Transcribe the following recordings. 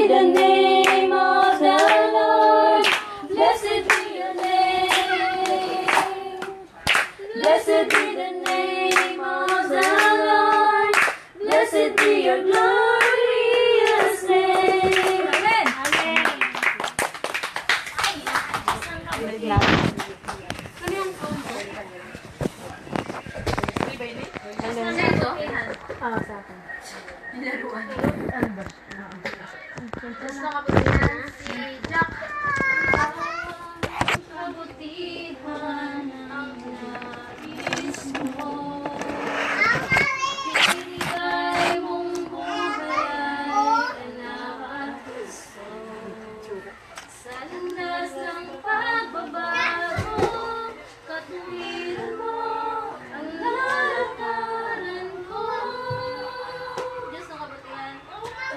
the name of the Lord. Blessed be your name. Blessed be the name of the Lord. Blessed be your glorious name. Amen. Kabutihan ang nais mo. Pinigay mong buhay ay nakapuso. Sa landas ng pagbabago, katuwiran mo ang lalakaran ko. Diyos ng kabutihan.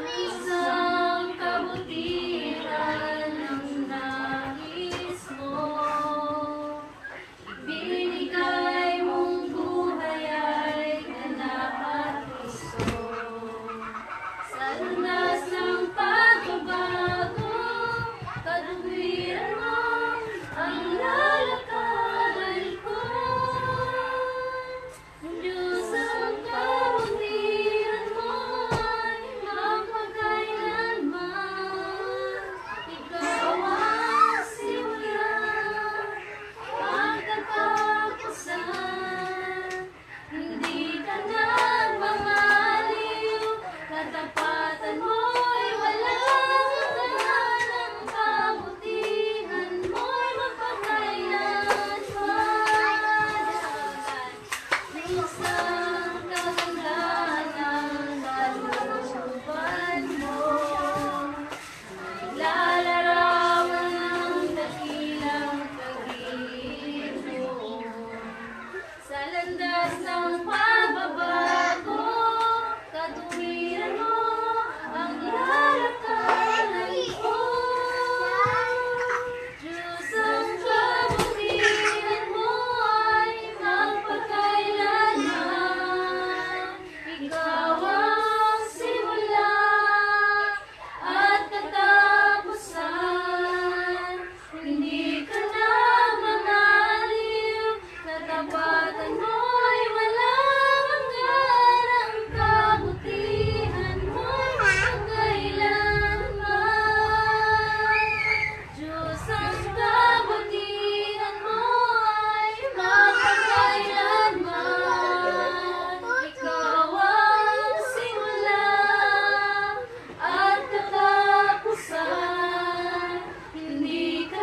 Isang kabutihan ang nais mo. Binigay mong buhay ay nakapuso. Sa landas ng pagbabago, katuwiran mo ang lalakaran ko. Diyos ang kabutihan mo ay magpakailanman. Ikaw ang simula, ang katapusan. Hindi ka nagmamaliw, katapatan mo'y walang hanggan. Ang kabutihan mo'y magpakailanman. Isang kagandahan ang kalooban mo. Lalarawan ang dakilang pag-ibig mo. Sa landas ng pagbabago, katuwiran mo ang lalakaran ko. Diyos ang kabutihan mo ay magpakailanman. Ikaw ang simula at katapusan. Hindi ka nagmamaliw, katapatan mo'y walang hanggan. Ang kabutihan mo'y magpakailanman. Diyos ang kabutihan mo ay magpakailanman. Ikaw ang simula at katapusan. Hindi ka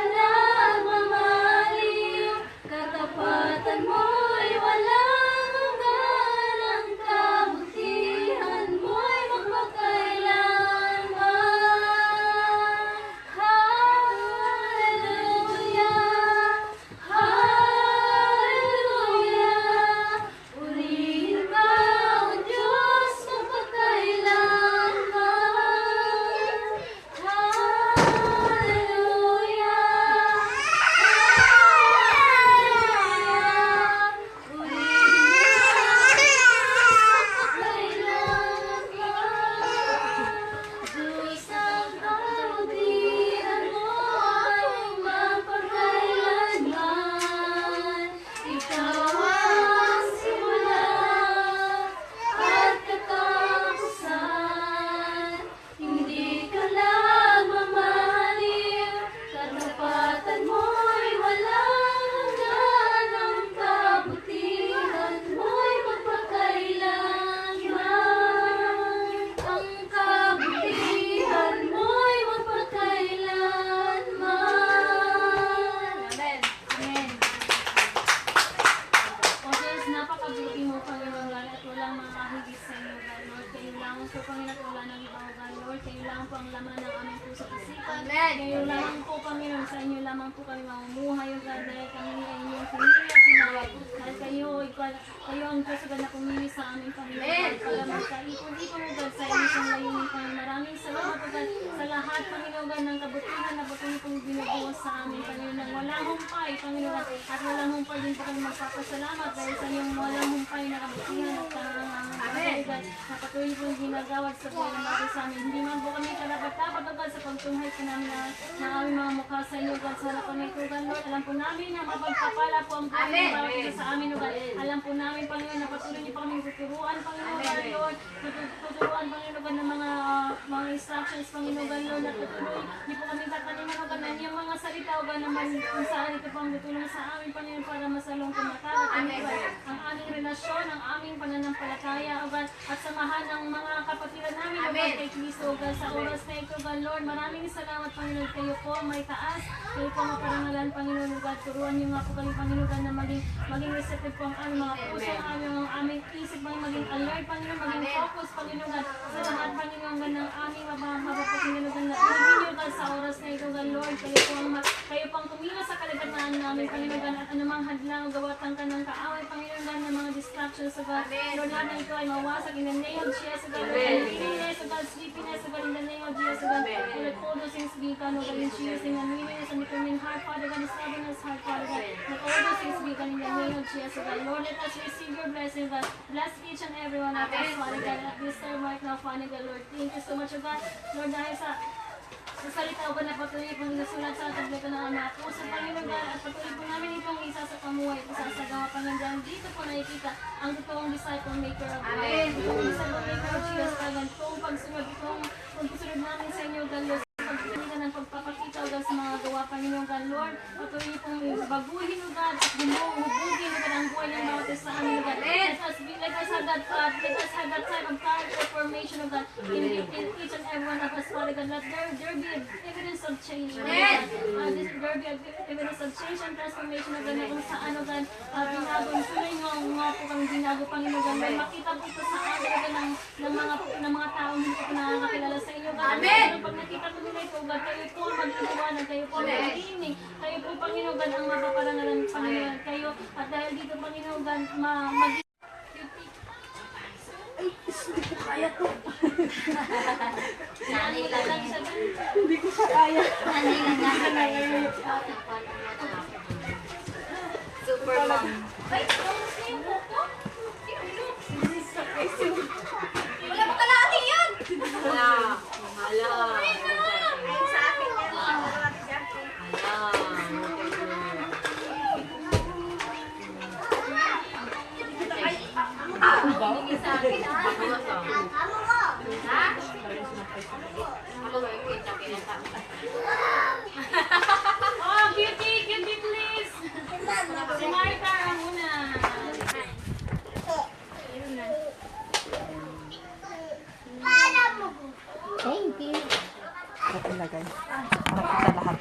nagmamaliw, katapatan mo'y walang hanggan. Ang kabutihan mo'y magpakailanman. Hallelujah, hallelujah. Purihin ka, O Diyos, magpakailanman. Hallelujah, hallelujah. Purihin ka, magpakailanman. Diyos ang kabutihan mo ay magpakailanman. Ikaw ang simula at katapusan. Hindi ka nagmamaliw, katapatan mo'y walang hanggan. Ang kabutihan mo'y magpakailanman. Ang kabutihan mo'y magpakailanman. Amen. Amen. O Diyos, napakabuti mo, Panginoon, at walang makahigit sa inyo, God, Lord. Kayo lang po, Panginoon, at wala nang iba, God, Lord. Kayo lang po ang laman ng aming puso at isipan. Kayo lamang po, Panginoon, sa inyo lamang po kami mamumuhay, O God, dahil kami ay inyong pinili at tinawag. Dahil kayo ang Diyos, God, na pumili sa aming Panginoon. Para magkaipon-ipon, O God, sa inyong layunin, Panginoon. Maraming salamat, O God, sa lahat, Panginoon, God, ng kabutihan na patuloy pong binubuhos sa amin, Panginoon, nang walang humpay, Panginoon, at walang humpay din po kami magpapasalamat dahil sa iyong walang humpay na kabutihan at karangalan, God, na patuloy pong ginagawad sa buhay ng mga sa amin. Hindi man po kami karapat-dapat, O God, pagtunghay po namin ng aming mga mukha sa inyo, God, sa harapan ng ito, God, Lord. Alam po namin na mapagpapala po ang buhay ng bawat isa sa amin, God. Alam po namin, Panginoon, na patuloy niyo pa kami tuturuan, Panginoon, God, Lord. Tuturuan, Panginoon, God, ng mga instructions, Panginoon, God, Lord, na tutuloy niyo po kami tataniman, God, na yung mga salita, God, naman kung saan ito pang tutulong sa amin, Panginoon, para masalong tumatawag, God, ang aming relasyon, ang aming pananampalataya, O God, at samahan ng mga kapatiran namin, O God, kay Kristo, O God, sa oras na ito, God, Lord, maraming salamat, Panginoon, kayo po may taas, kayo po maparangalan, Panginoon, O God, turuan niyo nga po kami, Panginoon, God, na maging receptive po ang aming mga puso, ang aming isip, maging alert, Panginoon, maging focus, Panginoon, God, sa lahat, Panginoon, God, ng aming mapapakinggan, O God, na pinigin God, sa oras na ito, God, Lord, kayo po ang tumira sa kalagatan namin, Panginoon, God, at anumang hadlang o gawatan ka ng kaaway, Panginoon, God, ng mga distractions, O God, Lord, lahat na ito ay mawasak in the name of Jesus, O God, Lord, cleanness, O God, sleepiness, O God, in the name of Jesus, O God, Lord, all those things be done, O God, in Jesus' name, and willingness and determined heart, Father God, stubbornness, heart, Father God, let all those things be done in the name of Jesus, O God, Lord, let us receive your blessing, God, bless each and every one of us, Father God, at this time right now, Father God, Lord, thank you so much, O God, Lord, dahil sa salita o ba na patuloy pong nasulat sa tableta ng Ama po sa Panginoon God at patuloy po namin itong isa sa pamuhay at isasagawa Panginoon. Dito po nakikita ang totoong disciple maker of life. Itong disciple maker of Jesus Panginoon. Itong pagsunod, itong pagsunod namin sa inyo, God, Lord. Pagpapakita ng pagpapakita, O God, sa mga gawa Panginoon God, Lord. Patuloy pong baguhin, O God, at hubugin, O God, ang buhay ng bawat isa sa amin, O God. Let us have that type of character formation, O God, in each and every one of us, Father God. Let there be evidence of change, O God. There be evidence of change and transformation, O God, na kung saan, O God, binago, tuloy nga po kami binago, Panginoon God. Lord, makita po ito sa amin, O God, ng mga taong hindi po nakakakilala sa inyo, God. Amen! Pag nakita po nila ito, God, kayo po ang mag-iwanan, kayo po ang mag-iinig, kayo po, Panginoon God, ang mapaparangalan, Panginoon, kayo, at dahil dito, Panginoon God, Hindi ko kaya to. Nanay lang siya. Hindi ko siya kaya. Nanay lang Super mom. Ay, kamusta yung buko? Wala pa kalahati yan! Hala. Hala. Ay, sa akin yan. Hala. Hindi sa akin, ha? Ha? Ako ba yung kita pinata? Oh, cutie, please! Si Marita, muna. Thank you. Ito ilagay. Para kita lahat.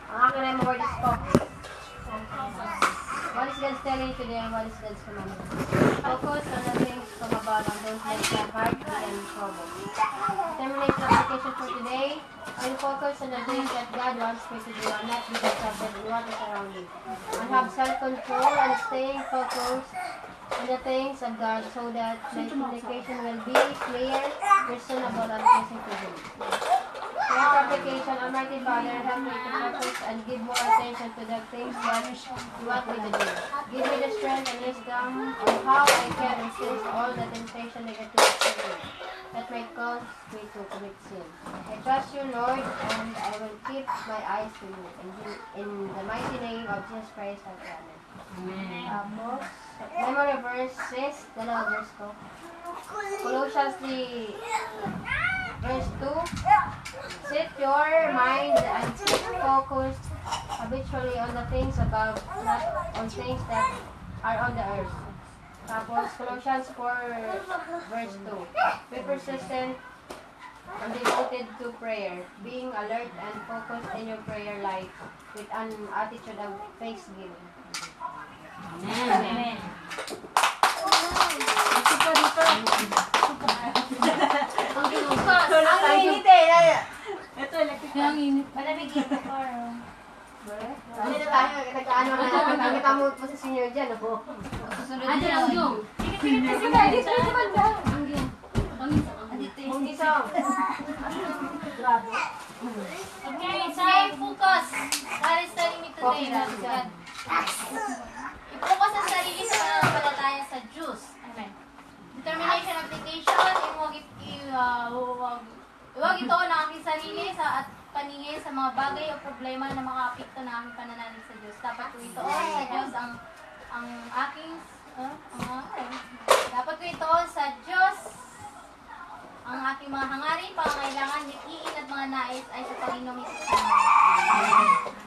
Ang akin ay mga words ko. What is God's telling today and what is God's commandment? Focus on the things from above and don't let your heart be in trouble. Determination application for today. I will focus on the things that God wants me to do and not be distracted in what is around me. And have self-control and staying focused on the things of God so that my communication will be clear, reasonable, and pleasing to Him. Prayer application, Almighty Father, help me to focus and give more attention to the things that you want me to do. Give me the strength and wisdom on how I can resist all the temptation negative activities that might cause me to commit sin. I trust you, Lord, and I will keep my eyes to you. In the mighty name of Jesus Christ, I pray. Amen. Memory verses, dalawang verse ko. Colossians 3, verse 2. Set your mind and keep focused habitually on the things above, not on things that are on the earth. Tapos, Colossians 4, verse 2. Be persistent and devoted to prayer, being alert and focused in your prayer life with an attitude of thanksgiving. Amen. Ang init eh! Ito, electric. Kaya ang init. Malamig ito, Carl. Ano na tayo? Nagkaano na natin. Nakita mo po sa senior dyan, ako. Andiyan ang yung. Mong gisong. Okay, time focus. What is telling me today? I-focus ang sarili sa pananampalataya sa Diyos. Amen. Determination application, Huwag ito ng aking sarili at paningin sa mga bagay o problema na makaapekto ng aking pananalig sa Diyos. Dapat ko ito sa Diyos ang aking dapat ko ito sa Diyos ang aking mga hangarin, pangangailangan, likiin at mga nais ay sa Panginoong Hesus.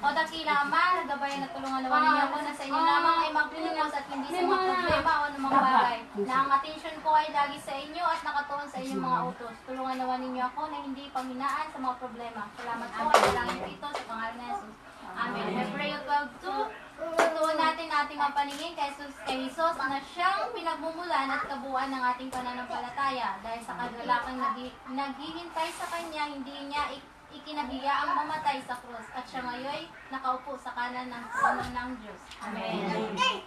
O dakila Ama, nagabayan at tulungan naman ninyo ako na sa inyo lamang ay magpinimos at hindi sa mga problema o ng mga bagay. Na ang attention ko ay lagi sa inyo at nakatuon sa inyong mga utos. Tulungan naman ninyo ako na hindi panghinaan sa mga problema. Salamat po at dalangin ko ito sa pangalan ng Jesus. Amen. I pray of God too. Tutuon natin ating mga paningin kay Jesus na siyang pinagmumulan at kabuuan ng ating pananampalataya. Dahil sa kagalakan naghihintay sa Kanya, hindi niya ikinahiya ang mamatay sa krus. At siya ngayon nakaupo sa kanan ng trono ng Diyos. Amen. Amen.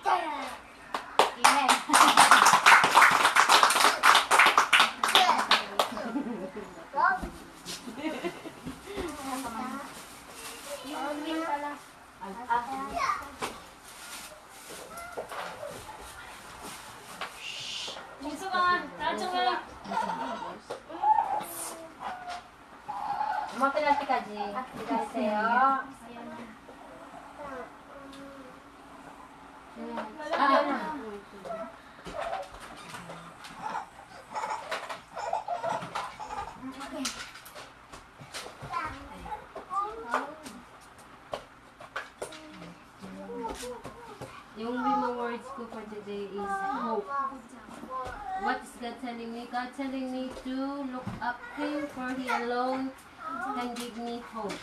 Minso ka, tacho ka. Umakin natin ka, G. Bigas sa'yo. Yung Rima words ko for today is hope. What is God telling me? God telling me to look up Him, for He alone can give me hope.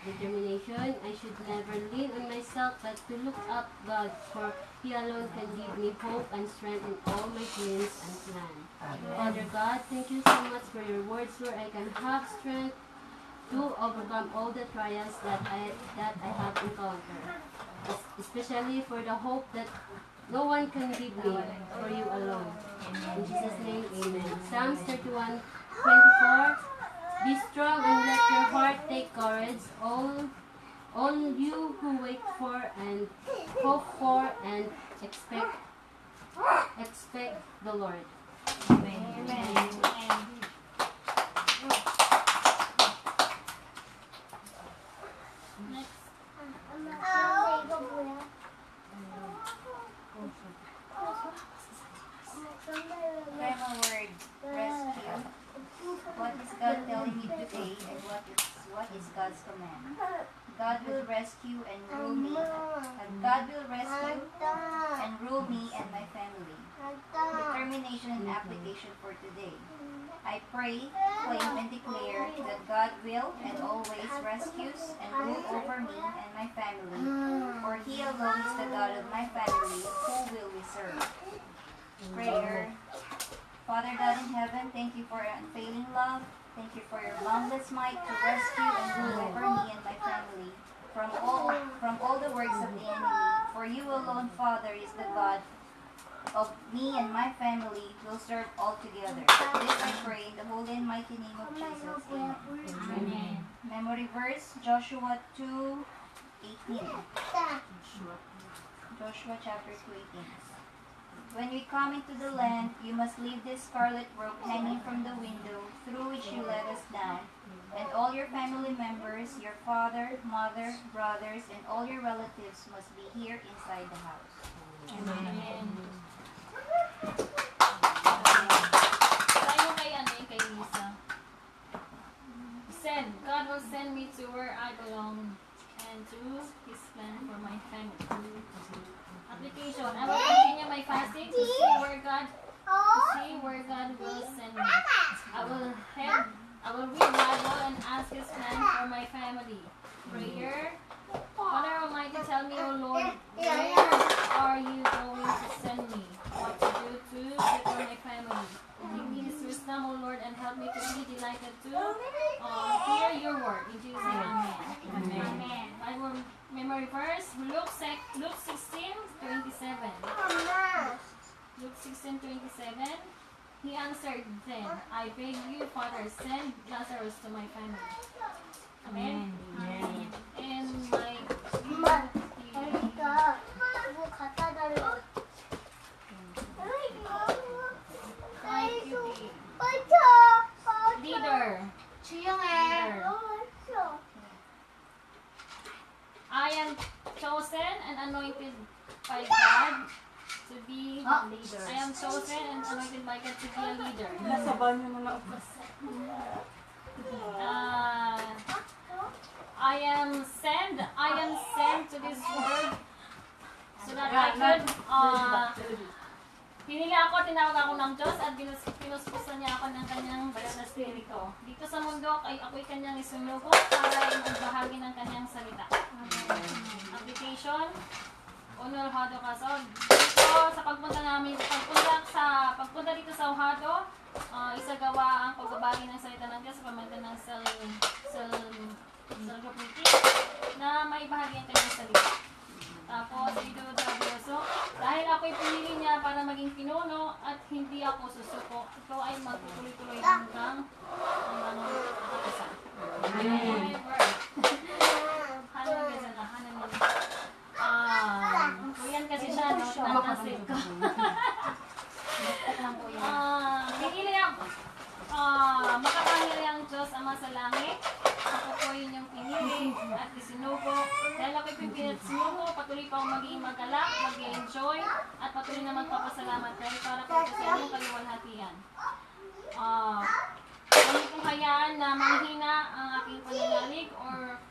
Determination. I should never lean on myself, but to look up God, for He alone can give me hope and strength in all my dreams and plans. Father God, thank you so much for your words, where I can have strength to overcome all the trials that I have encountered. Especially for the hope that no one can give me, for you alone. In Jesus' name, amen. Psalms 31:24. Be strong and let your heart take courage, all you who wait for and hope for and expect the Lord. Amen. Rema word, rescue. What is God telling me today, and what is God's command? God will rescue and rule me. And God will rescue and rule me and my family. Determination and application for today. I pray, claim, and declare that God will and always rescues and rule over me and my family, for He alone is the God of my family, who will we serve. Prayer. Father God in heaven, thank you for your unfailing love. Thank you for your boundless might to rescue and rule over me and my family from all the works of the enemy. For you alone, Father, is the God of me and my family will serve all together. This I pray in the holy and mighty name of Jesus. Amen. Memory verse, Joshua 2:18. Joshua chapter 2:18. When we come into the land, you must leave this scarlet rope hanging from the window through which you let us down, and all your family members, your father, mother, brothers, and all your relatives must be here inside the house. Amen. Tayo kay Lisa. God will send me to where I belong and to His plan for my family. Application. I will continue my fasting to see where God will send me. I will read Bible and ask His plan for my family. Prayer. Father Almighty, tell me, O Lord, where are you going to send me? What to do to prepare my family? Give me His wisdom, O Lord, and help me to be delighted to hear your word. In Jesus' name, amen. Amen. Bible memory verse, Luke 16:27. Luke 16:27. He answered then, I beg you, Father, send Lazarus to my family. Amen. Amen. And my I am chosen and anointed by God to be Leaders. I am chosen and anointed by God to be a leader. Nasa banyo na lang. I am sent to this world so that I could pinili ako, tinawag ako ng Diyos at pinuspusan niya ako ng kanyang banal na spirito. Dito sa mundo ay ako'y kanyang isinugo para magbahagi ng kanyang salita. Application, Honor Hado Kasod. Dito sa pagpunta dito sa Ohado, isagawa ang pagbabagi ng salita ng Diyos sa pamagitan ng cell group meeting na maibahagi ang kanyang salita. Tapos, dito so, dahil ako'y pinili niya para maging pinuno at hindi ako susuko, ito ay magtutuloy-tuloy hanggang katapusan. Kuyan kasi siya, no? Nanasip ko. Pinili ako. Makapangyariang Diyos Ama sa langit, ako po yun yung pinili at isinugo. Dahil ako'y pinili at sinugo, patuloy pa akong magiging magalak, mag-enjoy, at patuloy na magpapasalamat dahil para po sa inyong kaliwalhatian. Huwag kong hayaan na manghina ang aking pananalig or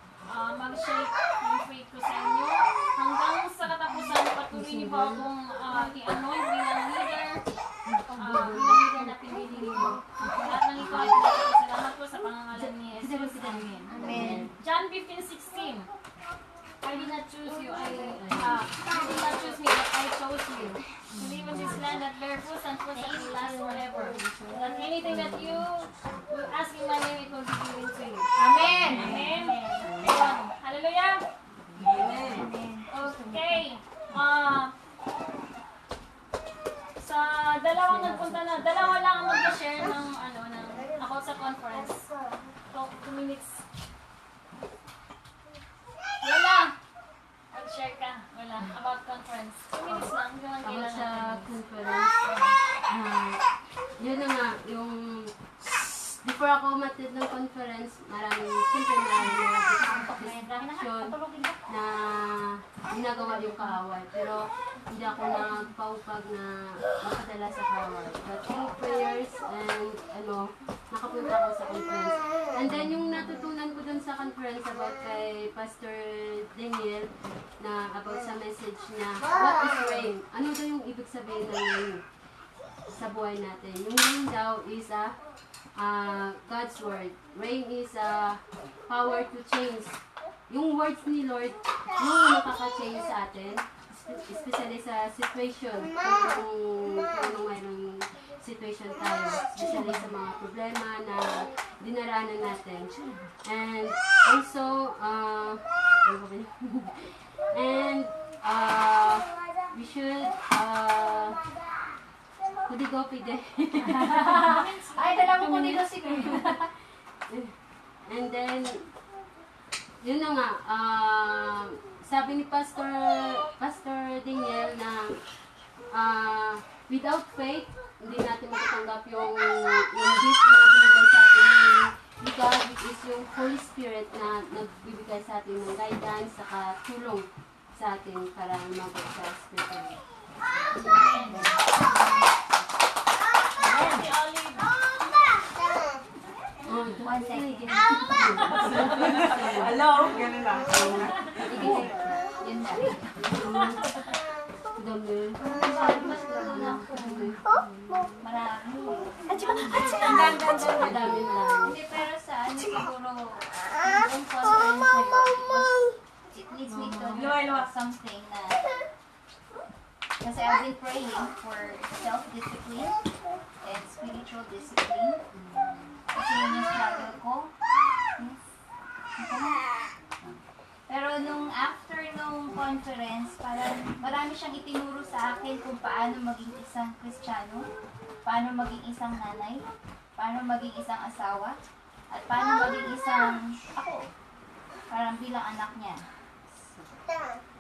mag-shake yung faith ko sa inyo. Hanggang sa katapusan, patuloy niyo po akong i-anoint bilang leader, na pinili niyo. Lahat ng ito ay pinagpapasalamat ko sa pangangalan ni Jesus. Amen. John 15:16. I did not choose you. You did not choose me, but I chose you. To live in this land that bear fruit and fruit that will last forever. That anything that you will ask in my name, it will be given to you. Amen. Amen. Amen. Hallelujah. Amen. Okay. Sa dalawa lang ang mag-share ng about sa conference. 2 minutes. Wala. Mag-share ka. Wala. About conference. 2 minutes lang. Hindi naman Ako kailangan. sa conference, yun na nga, yung before ako umatid ng conference, maraming distraction na ginagawa yung kaaway. Pero hindi ako nagpaupag na makadala sa kaaway. But through prayers and nakapunta ako sa conference. And then yung natutunan ko dun sa conference about kay Pastor Daniel na about sa message niya, what is rain? Ano daw yung ibig sabihin ng rain sa buhay natin? Yung rain daw is God's word. Rain is power to change. Yung words ni Lord, yung nakaka-change sa atin, especially sa situation, kung mayroong situation tayo, especially sa mga problema na dinaranan natin. And also, we should, pwede. Ay, dala mo ko dito si And then, yun na nga, sabi ni Pastor Daniel na without faith, hindi natin matatanggap yung gift na nagbibigay sa atin ni God, which is yung Holy Spirit na nagbibigay sa atin ng guidance, saka tulong sa atin para mag-work sa spiritual. Si Olive. 1 second. Hello? Ganun lang. Yun na. Dami. Marami. Dami. Hindi, pero sa siguro, yung conference na yun, it leads me to something na, kasi I've been praying for self-discipline and spiritual discipline. Kasi yun yung struggle ko. Pero after nung conference, parang marami siyang itinuro sa akin kung paano maging isang Kristiyano, paano maging isang nanay, paano maging isang asawa, at paano maging isang ako, parang bilang anak niya.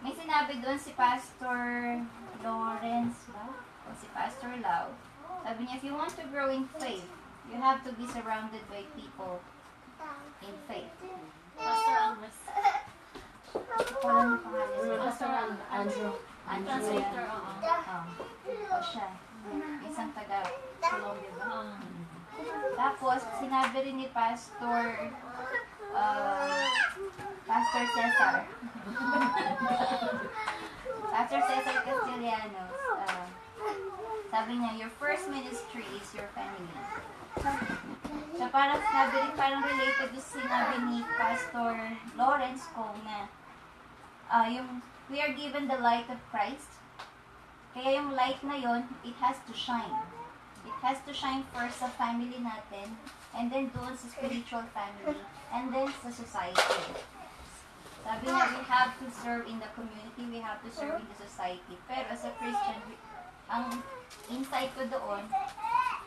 May sinabi doon si Pastor Lawrence ba? O si Pastor Lau. Sabi niya, if you want to grow in faith, you have to be surrounded by people in faith. Pastor Andres. Walang pangalan niya. Pastor Andrew. Translator, oo. O siya. Isang taga Colombia ba? Oo. Tapos, sinabi rin ni Pastor Cesar. Pastor Cesar Castellanos, sabi niya, your first ministry is your family. So, parang sinabi rin, parang related to sinabi ni Pastor Lawrence Kong na we are given the light of Christ. Kaya yung light na yon, it has to shine. It has to shine first sa family natin, and then doon sa spiritual family, and then sa society. Sabi niya, we have to serve in the community, we have to serve in the society. Pero as a Christian, ang insight ko doon,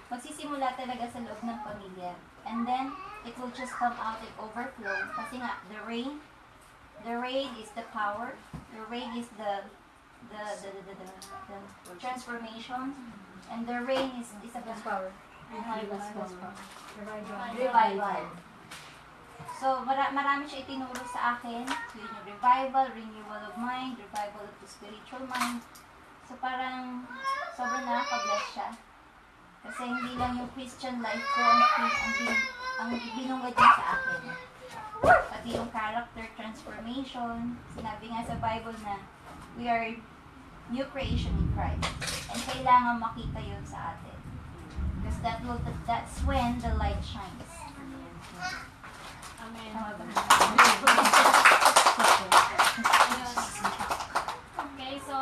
magsisimula talaga sa loob ng pamilya. And then, it will just come out and overflow. Kasi nga, the rain is the power, the rain is the transformation, and the rain is about Power. revival. So, marami siya itinuro sa akin. Yun yung revival, renewal of mind, revival of the spiritual mind. So, parang sobrang nakaka-bless siya. Kasi hindi lang yung Christian life ko ang binungad niya sa akin. Pati yung character transformation. Sinabi nga sa Bible na we are new creation in Christ. And kailangan makita yun sa atin. Because that's when the light shines. Amen. Tama ba? Okay, so...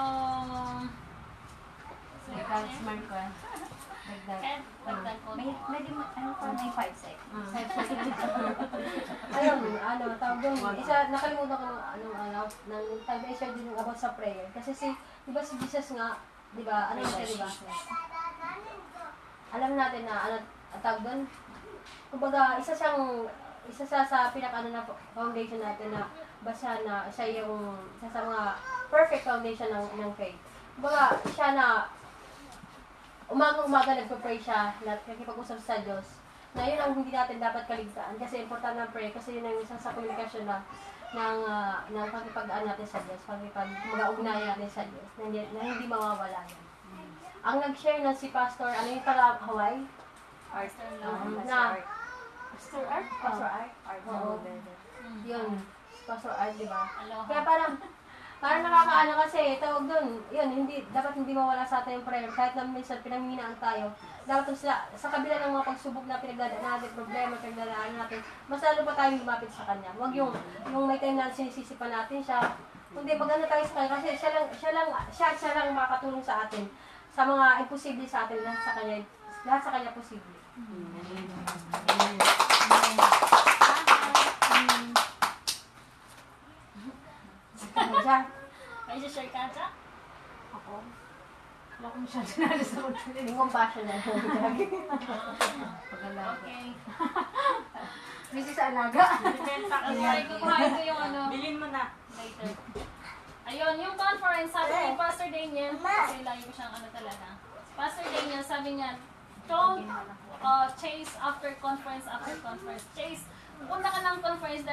Smart ko. Ken, pagdag ko. May 5 seconds. Tawag doon. Isa, nakalimutan ko nang time na i-share din about sa prayer. Kasi di ba si Jesus nga, di ba, siya, di ba? Alam natin na, tawag doon, kumbaga, isa sa pinaka na foundation natin na basa na siya yung isa sa mga perfect foundation ng faith. Kumbaga, siya na umaga nagpa-pray siya, nakikipag-usap sa Diyos, na yun ang hindi natin dapat kaligtaan kasi importante ng prayer kasi yun ang isa sa komunikasyon ng pagkipag-aan natin sa Diyos, pagkipag-ugnayan natin sa Diyos, na hindi mawawala yan. Ang nag-share na si Pastor, yung taga Hawaii? Pastor Na, Pastor Art? Pastor Art? Oo. Yun, Pastor Art, di ba? Aloha. Kaya parang nakakaano kasi, tawag doon, yun, dapat hindi mawala sa atin yung prayer. Kahit na minsan pinanghinaan tayo, dapat sa kabila ng mga pagsubok na pinagdadaan natin, problema, pinagdadaan natin, mas lalo pa tayong lumapit sa Kanya. Huwag yung may time na sinisisi pa natin siya. Kundi maganda tayo sa Kanya kasi siya lang makakatulong sa atin sa mga imposible sa atin, lahat sa Kanya posible. May share ka dyan? Ako? Wala ko masyado na sa mga Yung compassion na. Okay. Busy sa alaga. Sorry, kukuhain ko yung Bilhin mo na. later. Ayun, yung conference, sabi ni Pastor Daniel, kasi lagi ko siyang talaga. Pastor Daniel, sabi niya, don't chase after conference. Chase, punta ka ng conference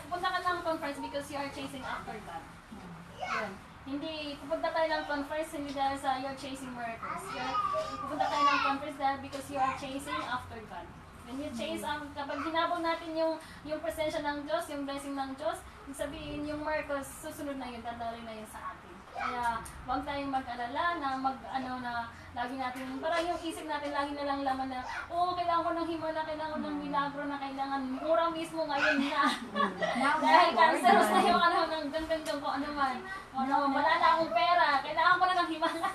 punta ka ng conference because you are chasing after God. Yun. Hindi, pupunta tayo ng conference hindi dahil sa you're chasing miracles. Pupunta tayo ng conference dahil because you are chasing after God. When you chase, kapag hinabol natin yung presensya ng Diyos, yung blessing ng Diyos, sabihin yung miracles, susunod na yun, dadalhin na yun sa atin. Kaya, huwag tayong mag-alala na lagi natin, parang yung isip natin lagi na lang laman na, kailangan ko ng himala, kailangan ko ng milagro na kailangan, mura mismo ngayon na. Dahil cancerous na yung hanggang ko ano man. Wala na akong pera, kailangan ko na ng himala.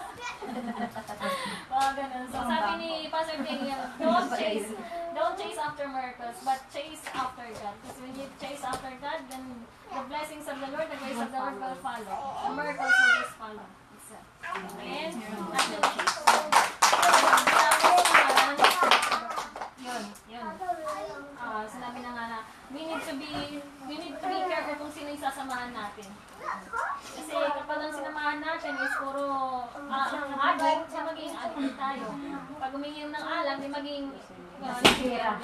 Ganun. So, sabi ni Pastor Daniel, don't chase after miracles, but chase after God. Because when you chase after God, then the blessings of the Lord, the grace of the Lord will follow. The miracles will just follow. Amen? Yun. Sinabi na nga na, we need to be careful kung sino yung sasamahan natin. Kasi kapag ang sinamahan natin is puro addict, magiging addict tayo. Pag umingin ng alak, di magiging Gera.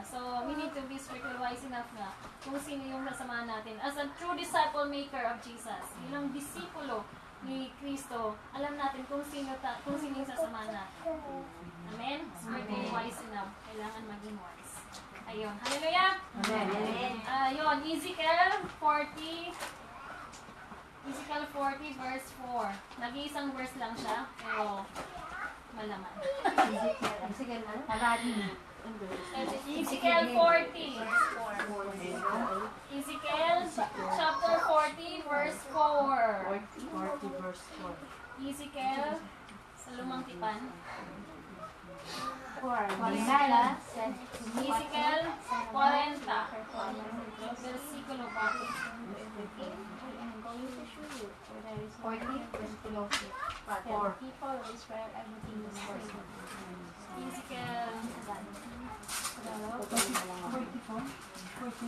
So, we need to be spiritual wise enough na kung sino yung kasamahan natin. As a true disciple maker of Jesus, yung disipulo ni Kristo, alam natin kung sino yung sasamahan natin. Amen? Spiritual wise enough. Kailangan maging wise. Ayun. Hallelujah! Amen. Ayun. Ezekiel 40 verse 4. Nag-iisang verse lang siya, pero malaman. Sige na. Ezekiel 40. Ezekiel chapter 40 verse 4. 40 verse 4. Ezekiel sa lumang tipan. Ezekiel 40. Versikulo 4. People of Israel, everything is Ezekiel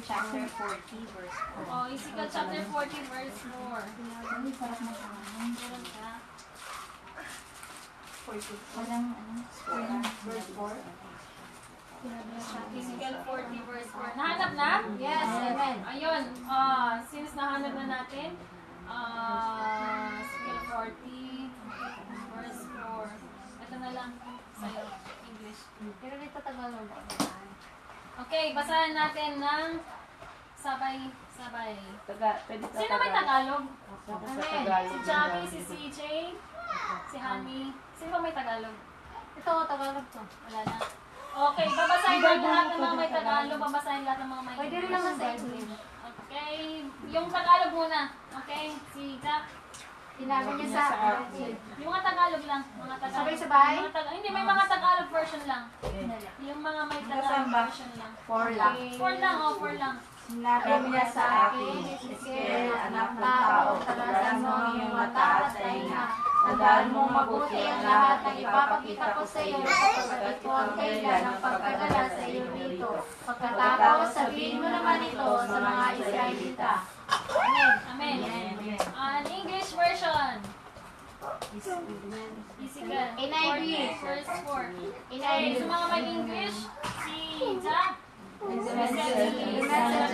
Chapter 40, verse 4. Ezekiel chapter 40 verse 4. Meron ka? Walang verse 4. Ezekiel 40 verse 4. Nahanap na? Yes, amen. Ayun, since nahanap na natin, Ezekiel 40 verse 4. Ito na lang sa'yo, English. Pero dito Tagalog. Okay, basahin natin ng sabay. Pwede sa Sino may Tagalog? Sa Si Tagalog. Jackie, si CJ, si Honey. Sino ba may Tagalog? Ito, Tagalog to. Wala na. Okay, babasahin ng lahat ng mga may Tagalog, babasahin lahat ng mga may Pwede rin naman sa English. Okay, yung Tagalog muna. Okay, si Jack. Sinabi niya sa Yung mga Tagalog lang. Mga Tagalog. Sabay-sabay? Hindi, may mga Tagalog version lang. Yung mga may Tagalog Nasaan ba? version lang. 4 lang. 4 lang, 4 lang. Sinabi niya sa akin, Ezekiel, anak ng tao, tagalan mo ang iyong mata at tainga. Tandaan mong mabuti ang lahat ng ipapakita ko sa iyo, sapagkat ito ang kailan ng pagkadala sa iyo rito. Pagkatapos, sabihin mo naman ito sa mga Israelita. Amen. An English version. Ezekiel NIV. 40 verse 4. In Okay, sa mga may English, si Jack. The message of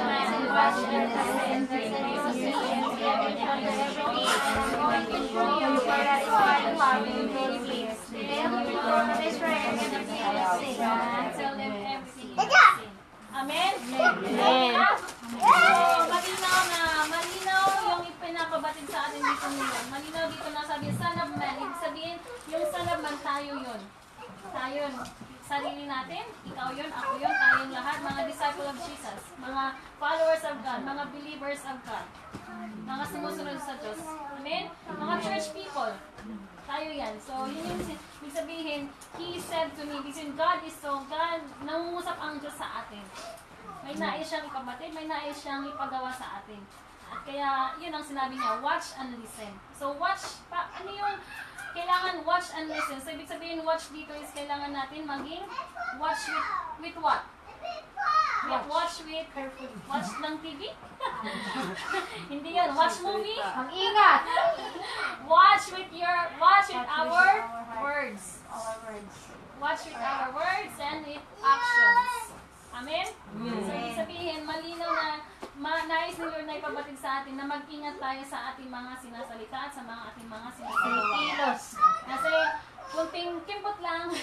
my wash and Tell them everything you have seen. Amen? Amen. Malinaw yung ipinapabatid sa atin dito nila. Malinaw dito na sabi, son of man. Ibig sabihin, yung son of man, tayo yun. Tayo yun. Sarili natin, ikaw yun, ako yun, tayong lahat, mga disciple of Jesus, mga followers of God, mga believers of God, mga sumusunod sa Diyos. Amen? Mga church people. Tayo yan. So, yun yung ibig sabihin, He said to me, this is God is so God, nangungusap ang Diyos sa atin. May nais siyang ipabatid, may nais siyang ipagawa sa atin. At kaya, yun ang sinabi niya, watch and listen. So, watch, ano yung, kailangan watch and listen. So, ibig sabihin, watch dito is kailangan natin maging watch with what? Watch with, watch ng TV? Hindi yan, watch movie? Ang ingat! Watch with our words. Our words. Watch with our words and with actions. Amen? So, ibig sabihin, malinaw na nais ni Lord na ipabatid sa atin na mag-ingat tayo sa ating mga sinasalita at sa ating mga sinasagawa. Kilos. Kasi, kunting kimbot lang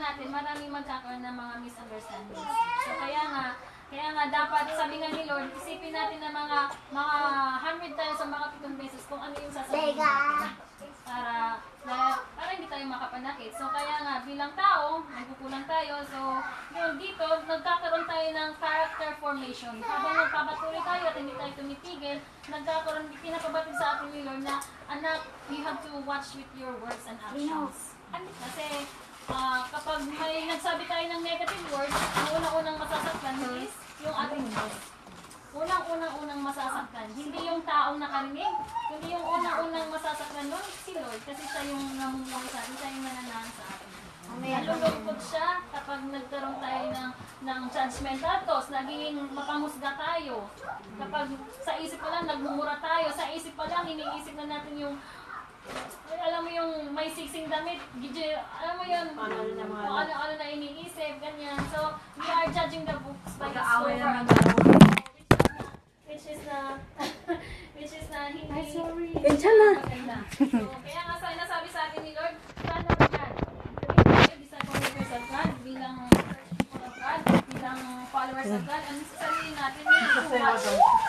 natin, maraming magkakaroon ng mga misunderstandings. So, kaya nga dapat, sabi nga ni Lord, isipin natin na mga 100 times o mga 7 beses kung ano yung sasabihin natin. Para hindi tayo makapanakit. So, kaya nga, bilang tao, nagkukulang tayo. So, yun, dito, nagkakaroon tayo ng character formation. Habang nagpapatuloy tayo at hindi tayo tumitigil, pinapabatid sa atin ni Lord na, anak, you have to watch with your words and actions. Kasi, kapag may nagsabi tayo ng negative words, ang unang-unang masasaktan is yung ating Diyos. Unang-unang masasaktan. Hindi yung taong nakarinig, kundi yung unang-unang masasaktan nun, si Lord. Kasi siya yung namumuhay sa atin, siya yung nananahan sa atin. Nalulungkot siya kapag nagkaroon tayo ng judgmental thoughts, naging makamusga tayo. Kapag sa isip pa lang nagmumura tayo, sa isip pa lang iniisip na natin yung Ay, alam mo yung may siksing damit, alam mo yun, kung ano-ano na iniisip, ganyan. So, we are judging the books by its cover. Which is na, hindi maganda. So, kaya nga nasabi sa atin ni Lord, saan naman yan? Disciples of God, bilang people of God, bilang followers of God, ang sarili natin yun to watch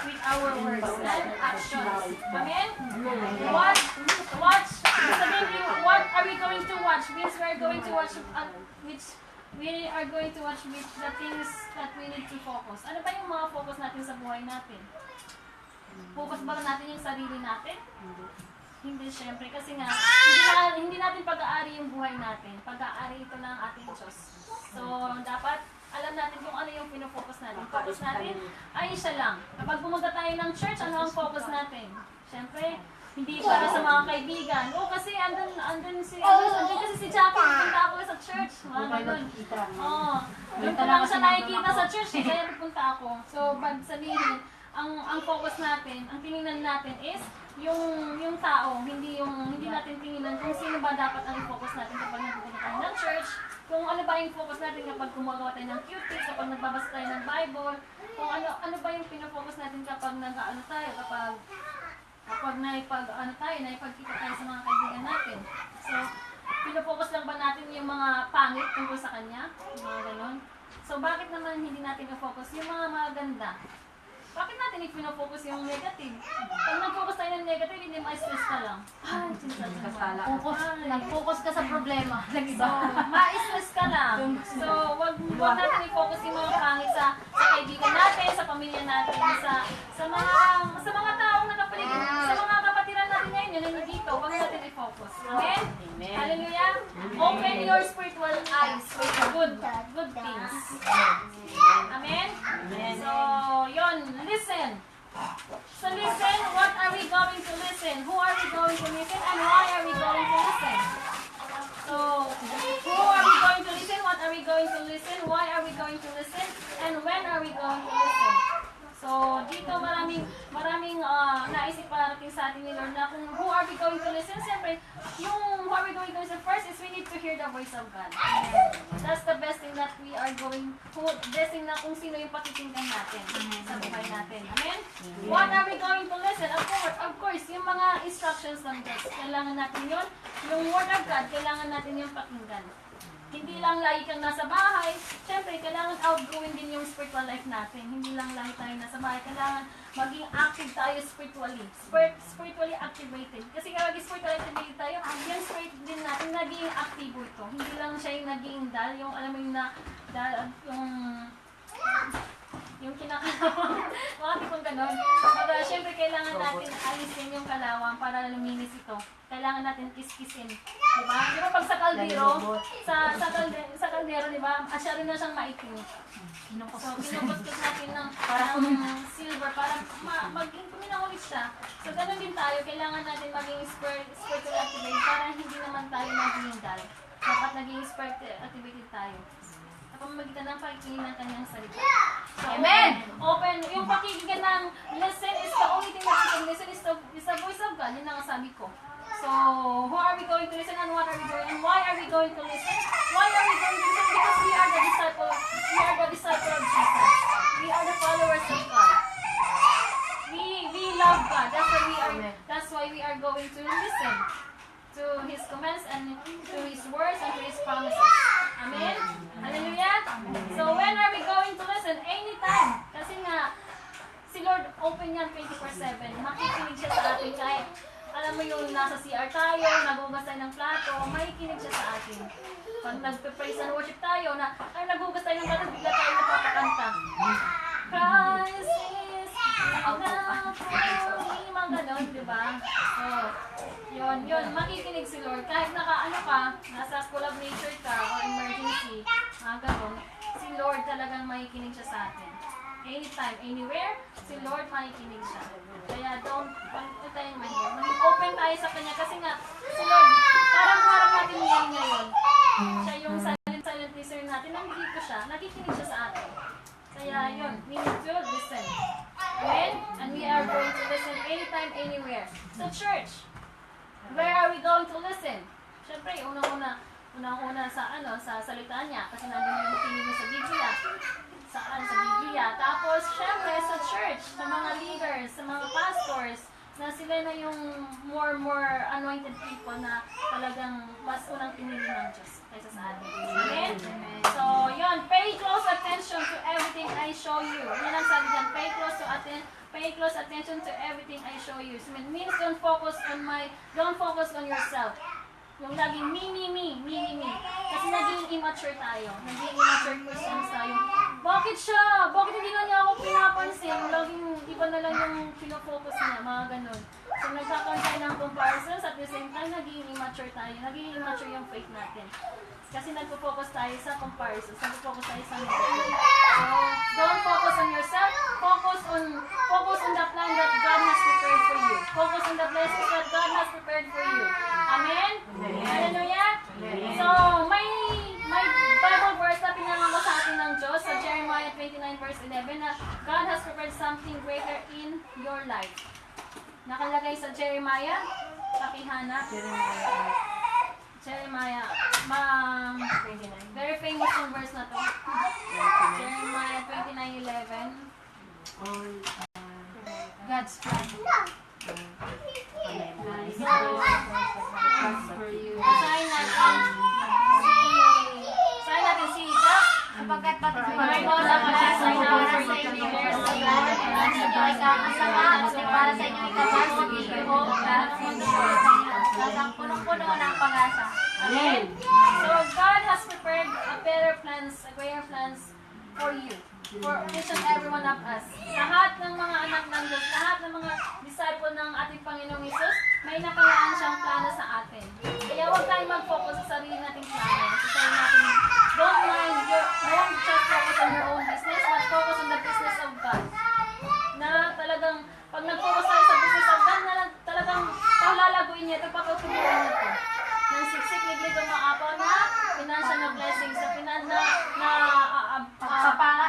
with our words and actions. Amen? Watch. Sabihin niyo, what are we going to watch? Means we are going to watch with the things that we need to focus. Ano ba yung mga focus natin sa buhay natin? Focus ba natin yung sarili natin? Hindi, syempre. Kasi nga, hindi natin pag-aari yung buhay natin. Pag-aari ito ng ating Diyos. So, dapat alam natin kung ano yung pinofocus natin. Focus natin ay siya lang. Kapag pumunta tayo ng church, ano ang focus natin? Syempre, hindi para sa mga kaibigan. O kasi andun kasi si Jackie, pupunta ako sa church. Mga ganun. Oo. Doon ko lang siya nakikita sa church, kaya pupunta ako. So, bag sabihin, ang focus natin, ang tinignan natin is yung tao, hindi natin tingnan kung sino ba dapat ang focus natin kapag nagpupunta tayo ng church, kung ano ba yung focus natin kapag gumagawa tayo ng cuties, kapag nagbabasa tayo ng Bible, kung ano ba yung pinofocus natin kapag naipagkita tayo sa mga kaibigan natin. So, pinofocus lang ba natin yung mga pangit tungkol sa kanya? Mga ganon. So, bakit naman hindi natin i-focus yung mga maganda? Bakit natin i-focus yung negative? Pag nag-focus tayo ng negative, hindi ma-stress ka lang. Nag-focus ka sa problema. So, ma-stress ka lang. So, wag natin i-focus yung mga pangit sa kaibigan natin, sa pamilya natin, sa mga taong nakapaligid, sa mga kapatiran natin ngayon, yun yung dito, wag natin i-focus. Amen? Hallelujah? Open your spiritual eyes for good things. Amen? So, yun, listen. So listen, what are we going to listen? Who are we going to listen? And why are we going to listen? So, who are we going to listen? What are we going to listen? Why are we going to listen? And when are we going to listen? So, dito maraming naisip parating sa atin ni Lord na kung who are we going to listen? Siyempre, yung who are we going to listen first is we need to hear the voice of God. That's the best thing that we are best thing na kung sino yung pakikinggan natin sa buhay natin. Amen? What are we going to listen? Of course, yung mga instructions ng Diyos, kailangan natin yun. Yung Word of God, kailangan natin yung pakinggan. Hindi lang lagi kang nasa bahay. Siyempre, kailangan outgoing din yung spiritual life natin. Hindi lang lagi tayo nasa bahay. Kailangan maging active tayo spiritually. Spiritually activated. Kasi kapag spiritually activated tayo, yung spirit din natin naging active ito. Hindi lang siya yung naging dal. Yung alam mo yung kinakalawan. Mga tipong ganon. Pero syempre kailangan natin alisin yung kalawang para luminis ito. Kailangan natin kiskisin. Diba? Diba pag sa kaldero, sa kaldero, diba? Asya rin na siyang maitim. So, kinukuskus natin ng silver para maging puminakulit siya. So, ganun din tayo. Kailangan natin maging spiritual activated para hindi naman tayo maging dal. Dapat naging spiritual activated tayo. Pamamagitan ng pakikinig ng kanyang salita. So, Amen! Open. Yung pakikinggan ng listen is the only thing that you can listen is the voice of God. Yun ang sabi ko. So, who are we going to listen and what are we going and why are we going to listen? Why are we going to listen? Because we are the disciple of Jesus. We are the followers of God. We love God. That's why we are going to listen to His commands and to His words and to His promises. Amen? Hallelujah? So when are we going to listen? Anytime. Kasi nga, si Lord open yan 24/7. Makikinig siya sa atin kahit alam mo yung nasa CR tayo, nagugas tayo ng plato, makikinig siya sa atin. Pag nagpe-praise and worship tayo, nagugas tayo ng plato, bigla tayo napapakanta. Christ is enough for me. Mga ganon, di ba? So, yun, makikinig si Lord. Kahit nasa school of nature ka, o emergency, mga ganon, si Lord talagang makikinig siya sa atin. Anytime, anywhere, si Lord makikinig siya. Kaya maging open tayo sa Kanya kasi nga, si Lord, parang harap natin ngayon. Siya yung silent listener natin, nandito siya, nakikinig siya sa atin. Kaya yun, we need to listen. Amen? And we are going to listen anytime, anywhere. Sa church. Where are we going to listen? Siyempre, unang-una sa salita niya, kasi nandun yung tinig mo sa Biblia. Saan? Sa Biblia. Tapos, siyempre, sa church, sa mga leaders, sa mga pastors, na sila na yung more anointed people na talagang mas unang pinili ng Diyos kaysa sa atin. Amen? So, yun. Pay close attention to everything I show you. Yan ang sabi dyan. Pay close attention to everything I show you. So, it means don't focus on yourself. Yung laging me. Kasi naging immature tayo. Naging immature Christians tayo. Bakit siya? Bakit hindi na niya ako pinapansin? Laging iba na lang yung pinofocus niya, mga ganun. So nagkakaroon tayo ng comparisons at the same time, naging immature tayo. Naging immature yung faith natin. Kasi nagpo-focus tayo sa comparisons. Nagpo-focus tayo sa negative. So, don't focus on yourself. Focus on the plan that God has prepared for you. Focus on the blessings that God has prepared for you. Amen? Hallelujah? So, may Bible verse na pinangako sa atin ng Diyos sa Jeremiah 29 verse 11 na God has prepared something greater in your life. Nakalagay sa Jeremiah. Pakihanap. Jeremiah. Very famous yung verse na to. Jeremiah 29:11. God's plan. Basahin natin si Jack. Sapagkat pati sa Para mga sa malasa ay na para sa inyo declares the Lord, at sa inyo ikakasama at para sa inyo ikakasama ang punong-puno ng pag-asa. Amen. So God has prepared a greater plans for you, for each and every one of us. Lahat ng mga anak ng Diyos, lahat ng mga disciple ng ating Panginoong Hesus, may nakalaan siyang plano sa atin. Kaya huwag tayong mag-focus sa sarili nating plano. Sa sarili nating, don't just focus on your own business, but focus on the business of God. Na talagang, pag nag-focus tayo sa business of God, na talagang palalaguin niya ito, papatuloy niya ito. Nang siksik-liglig ang maapaw na financial na blessings,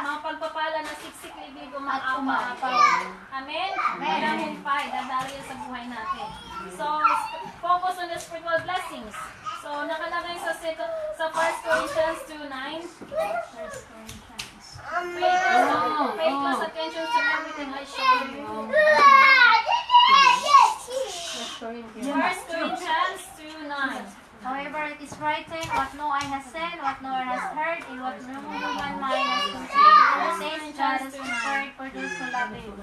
mga pagpapala na siksik-liglig ang maapaw. Amen? Amen. Humpay, dadalo yan sa buhay natin. So, focus on the spiritual blessings. So, nakalagay sa 1 Corinthians 2:9. Pay close attention to everything I show you. 1 Corinthians 2:9. However, it is written, what no eye has seen, what no ear has heard, and what no human mind has conceived, the same God has prepared for those who love Him.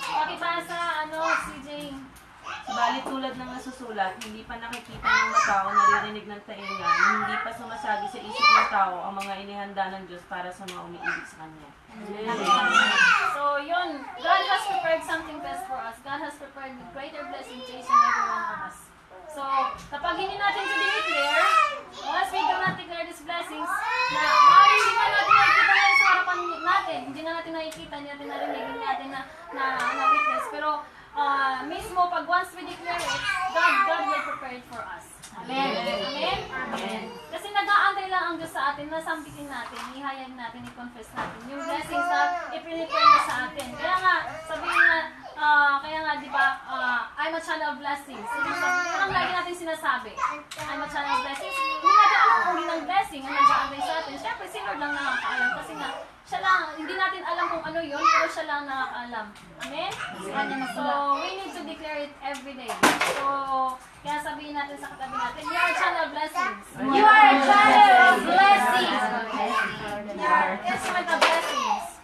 Pakibasa, CJ. Subalit tulad ng nasusulat, hindi pa nakikita ng mga tao, naririnig ng tainga, hindi pa sumasabi sa isip ng tao ang mga inihanda ng Diyos para sa mga umiibig sa Kanya. So, yun. God has prepared something best for us. God has prepared the greater blessing to each and every one of us. So, kapag hindi natin to declare, once we do not declare these blessings, na maaaring hindi na natin nakikita ngayon sa harapan natin, hindi na natin nakikita, hindi natin narinig, hindi natin na witness. Pero, mismo, pag once we declare it, God will prepare it for us. Amen? Amen? Amen. Kasi nag-aantay lang ang Diyos sa atin, nasambitin natin, ihayag natin, i-confess natin, yung blessings na i-prepare niya sa atin. Kaya nga, sabihin na, di ba, I'm a channel of blessings. Yun ang lagi natin sinasabi. I'm a channel of blessings. Hindi natin alam kung ng blessing ang nag-aantay sa atin. Siyempre, si Lord lang nakakaalam. Kasi nga, siya lang, hindi natin alam kung ano yun, pero siya lang nakakaalam. Amen? So, we need to declare it every day. So, kaya sabihin natin sa katabi natin, you are a channel of blessings. You are a channel of blessings. You are instrument of blessings.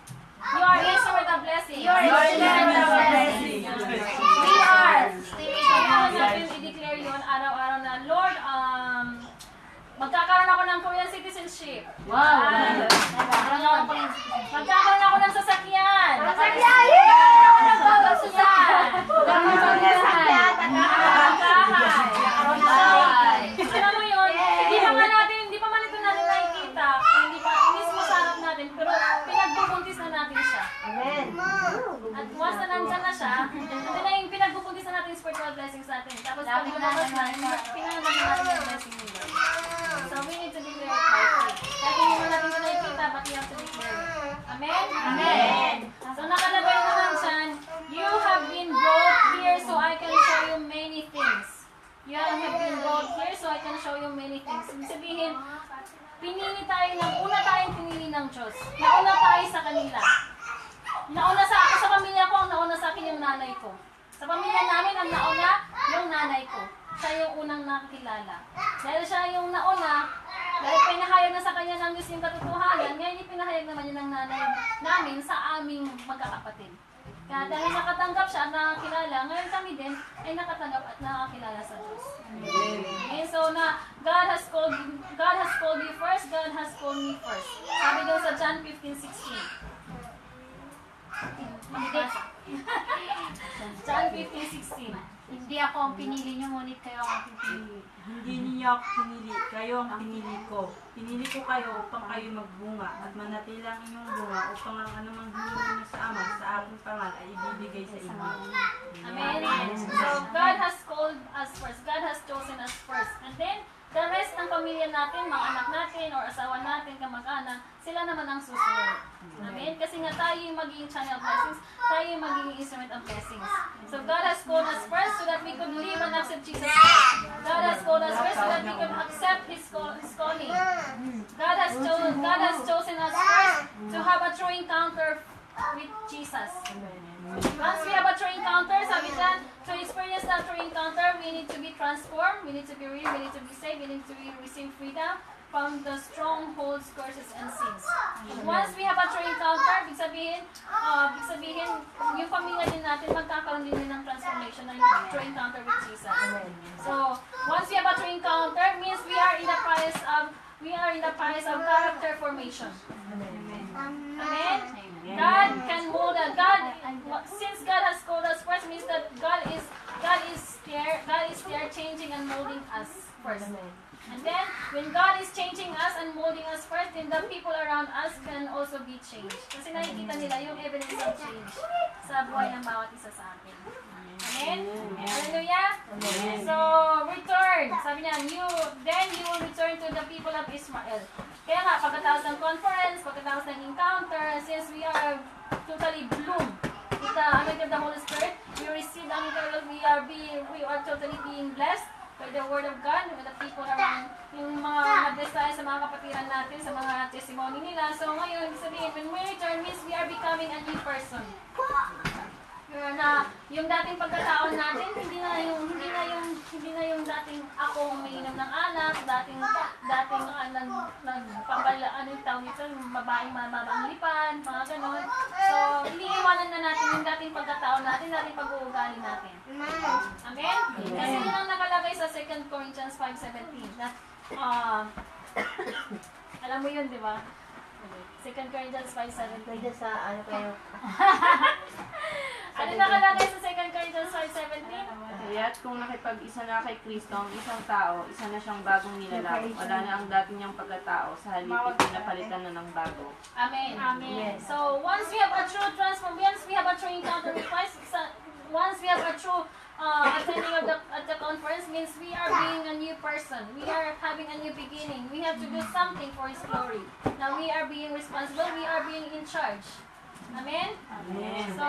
You are instrument of blessings. You are instrument of blessings. We are. Kailangan natin i-declare yun araw-araw na, Lord, magkakaroon ako ng Korean citizenship. Wow! Magkakaroon ako ng sasakyan. Sasakyan! Magkakaroon Alam mo yun, hindi pa man ito natin nakikita, mismo sa harap natin, pero pinagbubuntis na natin siya. Amen. At once na nandyan na siya, nandun na yung pinagbubuntis na natin yung spiritual blessings natin. Tapos pag lumabas na, pinanaman na natin yung blessing ni Lord. So we need to declare it by faith. Kahit hindi mo natin ito nakikita, but we have to declare it. Amen? Amen! So nakalagay naman dyan, you have been brought here so I can show you many things. can show you many things. Ibig sabihin, pinili tayo una tayong pinili ng Diyos. Nauna tayo sa kanila. Ako sa pamilya ko, ang nauna sa akin yung nanay ko. Sa pamilya namin, ang nauna yung nanay ko. Siya yung unang nakakilala. Dahil siya yung nauna, dahil pinahayag na sa kanya ng Diyos yung katotohanan, ngayon ipinahayag naman yun ng nanay namin sa aming magkakapatid. Kaya dahil nakatanggap siya at nakakilala, ngayon kami din ay nakatanggap at nakakilala sa Diyos. Okay, so God has called you first, God has called me first. Sabi doon sa John 15:16. John 15:16. Hindi ako ang pinili niyo, ngunit kayo ang aking pinili. Hindi niyo ako pinili, kayo ang pinili ko. Pinili ko kayo upang kayo magbunga at manatili ang inyong bunga upang ang anumang hiningi niyo sa Ama sa aking pangalan ay ibibigay sa inyo. Amen. So God has called us first. God has chosen us first. And then, the rest ng pamilya natin, mga anak natin, or asawa natin, kamag-anak, sila naman ang susunod. Amen? Kasi nga tayo yung magiging channel of blessings, tayo yung magiging instrument of blessings. So God has called us first so that we could live and accept Jesus Christ. God has called us first so that we could accept His calling. God has chosen us first to have a true encounter with Jesus. Once we have a true encounter, sabi dyan, to experience that true encounter, we need to be transformed, we need to be real, we need to be saved, we need to receive freedom from the strongholds, curses, and sins. Once we have a true encounter, ibig sabihin, yung pamilya din natin, magkakaroon din ng transformation ng true encounter with Jesus. So, once we have a true encounter, means we are in the process of character formation. Amen? God can mold us. Since God has called us first, means that God is there changing and molding us first. And then, when God is changing us and molding us first, then the people around us can also be changed. Kasi nakikita nila yung evidence of change sa buhay ng bawat isa sa atin. Amen? Hallelujah? So, return. Sabi niya, then you will return to the people of Israel. Kaya nga, pagkatapos ng conference, pagkatapos ng encounter, since we are totally bloom with the anointing of the Holy Spirit, we receive the anointing, we are totally being blessed by the Word of God, with the people around, yung mga na-bless tayo sa mga kapatiran natin, sa mga testimony nila. So ngayon, sabihin, when we return, means we are becoming a new person. Na yung dating pagkataon natin, hindi na yung dating ako umiinom ng alak, dating babaeng mababang lipan, mga ganon. So, iniiwanan na natin yung dating pagkataon natin, dating pag-uugali natin. Amen? Kasi yun ang nakalagay sa 2 Corinthians 5:17. Alam mo yun, di ba? 2 Corinthians 5:17. Pwede sa ano kayo. Ano nakalagay sa 2 Corinthians 5:17? Kaya't kung nakipag-isa na kay Kristo ang isang tao, isa na siyang bagong nilalang. Wala na ang dati niyang pagkatao, sa halip pinapalitan na ng bago. Amen. Amen. So, once we have a true encounter with Christ, once we have a true attending of the conference, means we are being a new person. We are having a new beginning. We have to do something for His glory. Now, we are being responsible. We are being in charge. Amen? Amen. So,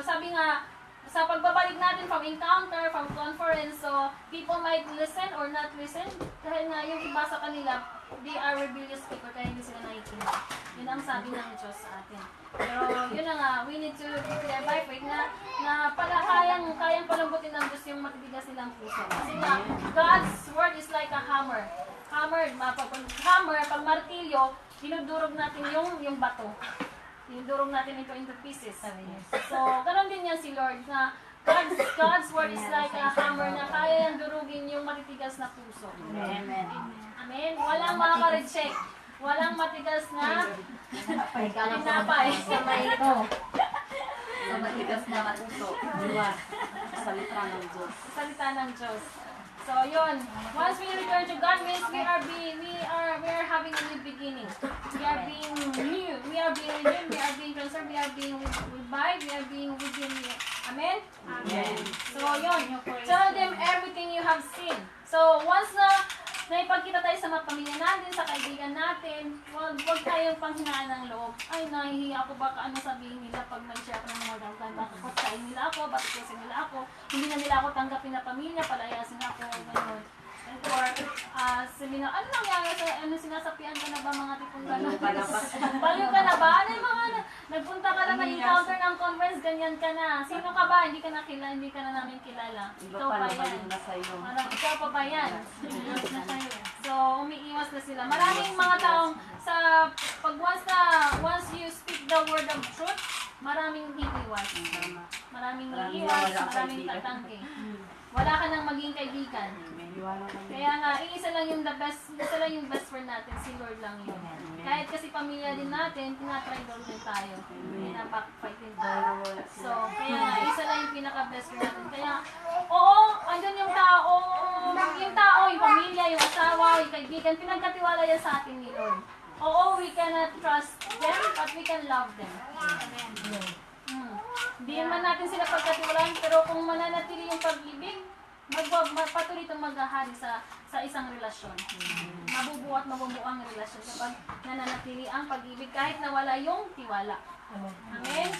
sabi nga, sa pagbabalik natin from encounter, from conference, so people might listen or not listen dahil nga yung iba sa kanila, they are rebellious people kaya hindi sila nakikinig. Yun ang sabi ng Diyos sa atin. Pero yun na nga, we need to declare by faith na pala kayang palambutin ng Diyos yung matitigas nilang puso. Kasi nga, God's word is like a hammer. Pag martilyo, dinudurog natin yung bato. Dinudurog natin ito into pieces. So, ganun din yan si Lord na God's word is like a hammer na kaya yung durugin yung matitigas na puso. Amen. Amen? Walang makaka-reject. Walang matigas na tinapay. Sa matigas na puso. Salita ng Diyos. Salita ng Diyos. So, yun. Once we return to God, means we are having a new beginning. We are being new. We are being renewed. We are being transformed. We are being revived. We are being redeemed. Amen? Amen. So, yun. Tell them everything you have seen. So, once na naipagkita tayo sa mga pamilya natin, sa kaibigan natin, huwag tayong panghinaan ng loob. Ay, nahihiya ako, baka ano sabihin nila pag nag-share ako ng mga dawgan, baka kutsain nila ako, baka kusin nila ako, hindi na nila ako tanggapin na pamilya, palayasin ako, gano'n. and for seminar. Ano nangyari sa, sinasapian ka na ba mga tipong gano'n? Baliw ka na ba? Ano yung mga, nagpunta ka na na-encounter ng conference, ganyan ka na. Sino ka ba? Hindi ka na namin kilala. Iba Ikaw pala pa yan. na sa'yo. Parang ikaw pa ba yan? So, umiiwas na sila. Maraming mga taong once you speak the word of truth, maraming iiwas. Maraming iiwas, maraming tatangke. Wala ka nang maging kaibigan. Kaya nga, isa lang yung best friend natin, si Lord lang yun. Kahit kasi pamilya din natin, tinatry-down din tayo. Pinabackfight din tayo. So, kaya nga, isa lang yung pinaka-best friend natin. Kaya, oo, andun yung tao, yung pamilya, yung asawa, yung kaibigan, pinagkatiwala yan sa atin ni Lord. Oo, we cannot trust them, but we can love them. Amen. Hindi man natin sila pagkatiwalaan, pero kung mananatili yung pag-ibig, patuloy itong maghahari sa isang relasyon. Mabubuo at mabubuo ang relasyon kapag nananatili ang pag-ibig kahit nawala yung tiwala. Amen?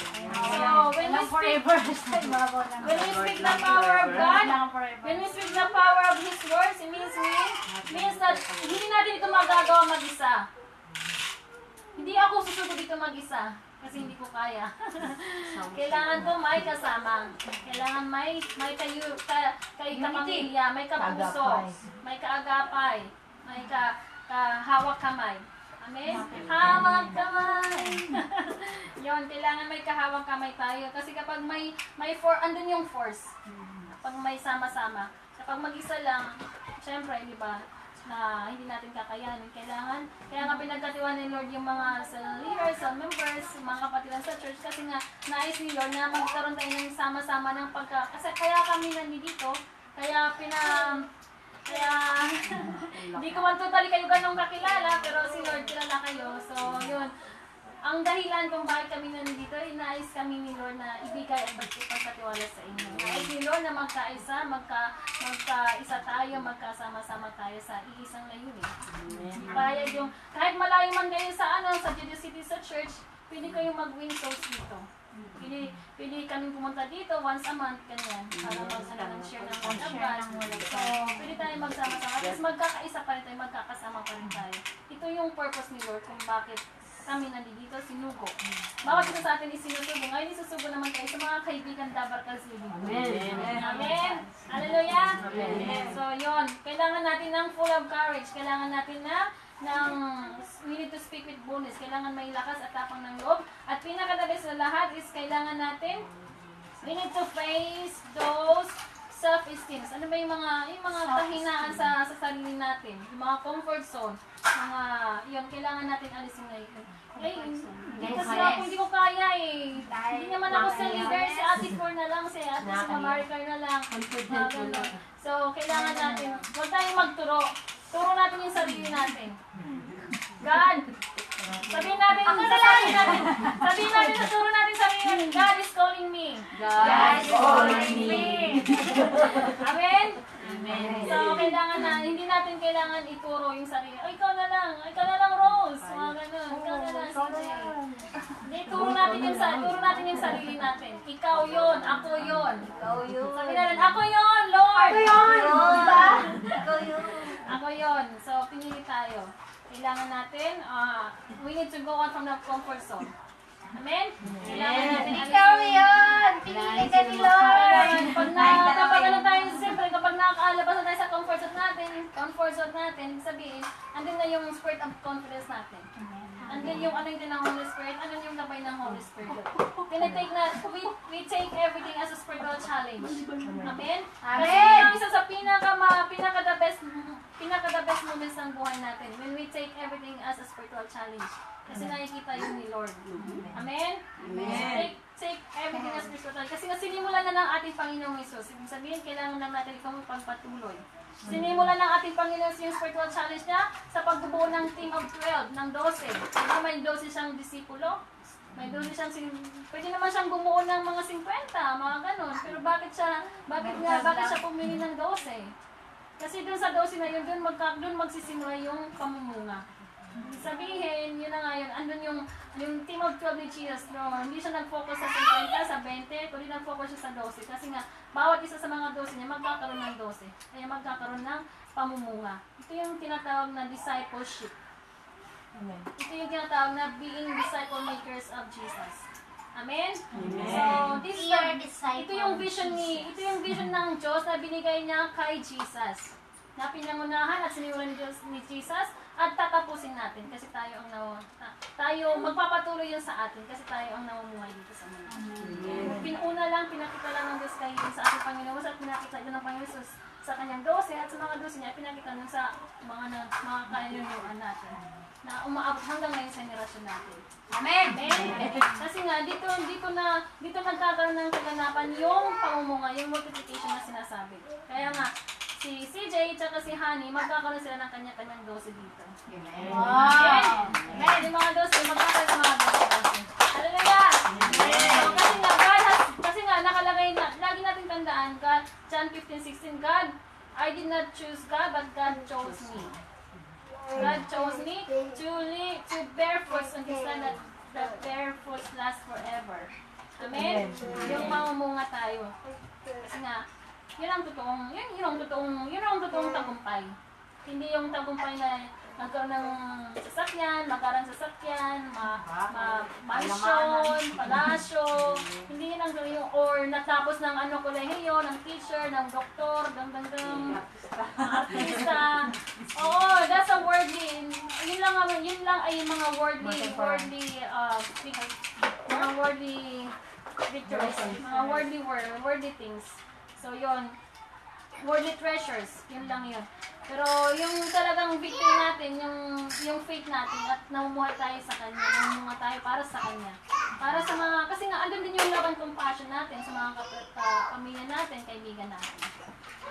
So, when we speak the power of God, when we speak the power of His words, it means that hindi natin ito magagawa mag-isa. Hindi ako susugod dito mag-isa. Kasi hindi ko kaya. Kailangan ko may kasama. Kailangan may kapamilya, may kapuso, may kaagapay, may kahawak kamay. Amen? Hawak kamay! Yun, kailangan may kahawak kamay tayo. Kasi kapag andun yung force. Kapag may sama-sama. Kapag mag-isa lang, syempre, di ba, na hindi natin kakayanin. Kaya nga pinagkatiwan ni Lord yung mga leaders, members, mga kapatiran sa church kasi nga nais ni Lord na magkaroon tayo ng sama-sama ng kasi kaya kami nandito, kaya hindi ko man totally kayo ganong kakilala, pero si Lord kilala kayo. So, yun. Ang dahilan kung bakit kami nandito, nais kami ni Lord na ibigay at ipagkatiwala sa inyo. Nais ni Lord na magkaisa tayo, magkasama-sama tayo sa iisang layunin. Bayad yung, kahit malayo man kayo sa Jeju City sa church, pwede kayong mag-win souls dito. Pwede kami pumunta dito once a month, kanyan, para mag-share ng word of God. So, pwede tayo magsama-sama. Tapos magkakaisa pa rin tayo, magkakasama pa rin tayo. Ito yung purpose ni Lord kung bakit kami nandito, sinugo. Bawat isa sa atin isinusugo. Ngayon isusugo naman kayo sa mga kaibigan Dabarkals Living. Amen. Amen. Hallelujah. Amen. So, yun. Kailangan natin ng full of courage. Kailangan natin we need to speak with boldness. Kailangan may lakas at tapang ng loob. At pinaka-the-best na lahat is kailangan natin, we need to face those self-esteem. Ano ba yung mga kahinaan sa sarili natin? Yung mga comfort zone. Yun, kailangan natin alisin na ito. Kasi ako hindi ko kaya eh. Hindi naman ako sa leader, si Ate Cor na lang, si Mamaricar na lang. So, kailangan natin, huwag tayong magturo. Turo natin yung sarili natin. God! Sabihin natin, turo natin sarili natin. God is calling me. God is calling me. Amen? Amen. So, hindi natin kailangan ituro yung sarili. Ikaw na lang, Rose. Mga ganun. Ikaw na lang, CJ. Hindi, turo natin yung sarili natin. Ikaw yun, ako yun. Sabihin natin, ako yun, Lord. Ako yun. So, pinili tayo. Kailangan natin, we need to go out from the comfort zone. Amen? Kailangan natin, Ikaw yun! Pinili ka ni Lord! Kapag nakaalabas na tayo sa comfort zone natin, ibig sabihin, andun na yung spirit of confidence natin. Andun yung ng Holy Spirit, andun yung gabay ng Holy Spirit. We take everything as a spiritual challenge. Amen? Kasi yung isa sa pinaka-the best moments ng buhay natin, when we take everything as a spiritual challenge. Kasi nakikita yun ni Lord. Amen? Amen. Take everything as spiritual challenge. Kasi sinimulan na ng ating Panginoong Jesus. Ibig sabihin, kailangan lang natin ikaw magpagpatuloy. Sinimulan ng ating Panginoon yung spiritual challenge niya sa pagbubuo ng team of 12, ng 12. Diba may 12 siyang disipulo? May 12 siyang, pwede naman siyang bumuo ng mga 50, mga ganun. Pero bakit siya pumili ng 12? Kasi dun sa 12 na yun, dun magsisimula yung pamumunga. Sabihin, yun na nga yun, nandun yung team of 12 ni Jesus, no? Hindi siya nag-focus sa 50, sa 20, kundi nag-focus siya sa 12. Kasi nga, bawat isa sa mga 12 niya, magkakaroon ng 12. Kaya magkakaroon ng pamumunga. Ito yung tinatawag na discipleship. Amen. Ito yung tinatawag na being disciple makers of Jesus. Amen? Amen. So, this is Dear disciple. ito yung vision ng Diyos na binigay niya kay Jesus. Na pinangunahan at sinimulan ni Jesus at tatapusin natin kasi tayo ang magpapatuloy yun sa atin kasi tayo ang namumuhay dito sa mundo. Pinakita lang ng Diyos kay sa ating Panginoon at pinakita ito ng Panginoon Jesus sa kanyang 12 at sa mga 12 niya pinakita nun sa mga kanyang natin na umaabot hanggang ngayon sa henerasyon natin. Amen. Amen. Kasi nga dito nagkakaroon ng kaganapan yung pamumunga, yung multiplication na sinasabi. Kaya nga si CJ at si Honey magkakaroon sila ng kanya-kanyang 12 dito. Wow. Amen. Yung mga 12 magkakaroon ng mga 12. Hallelujah. So, kasi nga nakalagay na lagi nating tandaan God, John 15:16, God, I did not choose God but God chose me. God chose me to bear fruits on His land that bear fruits last forever. Amen? Yung mamumunga tayo. Kasi nga, yun ang totoong tagumpay. Hindi yung tagumpay na nagkaroon ng sasakyan, magkaroon sasakyan, mansion, palasyo. Hindi yun ang yung or natapos ng kolehiyo, ng teacher, ng doktor, artista. Oo, that's a worldly. Yun lang ay mga worldly victories, mga worldly things. So yun, worldly treasures, yun lang yun. Pero yung talagang victory natin, yung faith natin at namumuhay tayo sa Kanya, namumuhay tayo para sa Kanya. Para sa mga, kasi nga andun din yung love and compassion natin sa mga pamilya natin, kaibigan natin.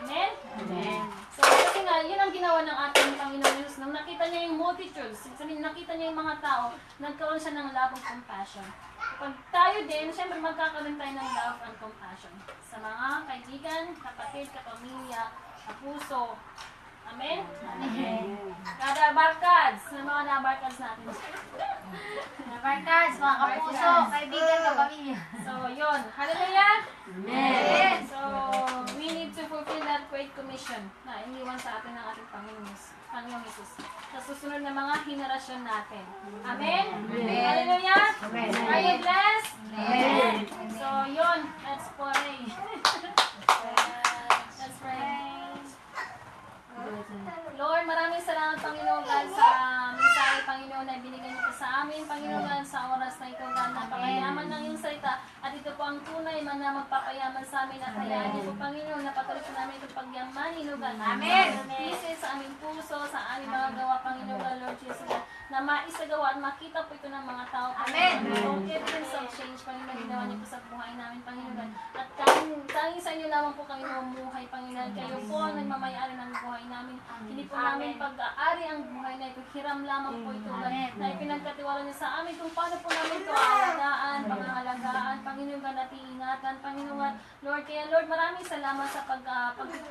Amen? Amen. So, kasi nga, yun ang ginawa ng ating Panginoon Jesus. Nung nakita niya yung multitudes, nakita niya yung mga tao, nagkaroon siya ng love and compassion. Pag tayo din, syempre magkakaroon tayo ng love and compassion sa mga kaibigan, kapatid, kapamilya, kapuso. Amen? Amen. Kada barkads, na mga nabarkads natin. Nabarkads, mga kapuso, kaibigan, kapamilya. So, yun. Hallelujah! Amen. So, we need to fulfill that great commission na iniwan sa atin ng ating Panginoong Jesus sa susunod na mga henerasyon natin. Amen? Amen. Hallelujah! Amen. Are you blessed? Amen. So, yun. Let's pray. Let's pray. Lord, maraming salamat, Panginoon God, sa mensahe, Panginoon, na binigay niyo po sa amin, Panginoon God, sa oras na ito, God, napakayaman ng iyong salita, at ito po ang tunay man na magpapayaman sa amin, at hayaan niyo po, Panginoon, na patuloy po namin itong pagyamanin, O God. Amen. Peace sa aming puso, sa aming mga gawa, Panginoon God, Lord Jesus, God, na maisagawa at makita po ito ng mga tao, Panginoon. Yung evidence of change, Panginoon, ginawa niyo po sa buhay namin, Panginoon God. At tanging sa inyo lamang po kami namumuhay, Panginoon. Kayo po ang nagmamayari ng buhay namin. Hindi po namin pag-aari ang buhay na ito. Hiram lamang po ito, God, na ipinagkatiwala niyo sa amin kung paano po namin ito aalagaan, pangangalagaan, Panginoon God, at iingatan, Panginoon God. Lord, kaya Lord, maraming salamat sa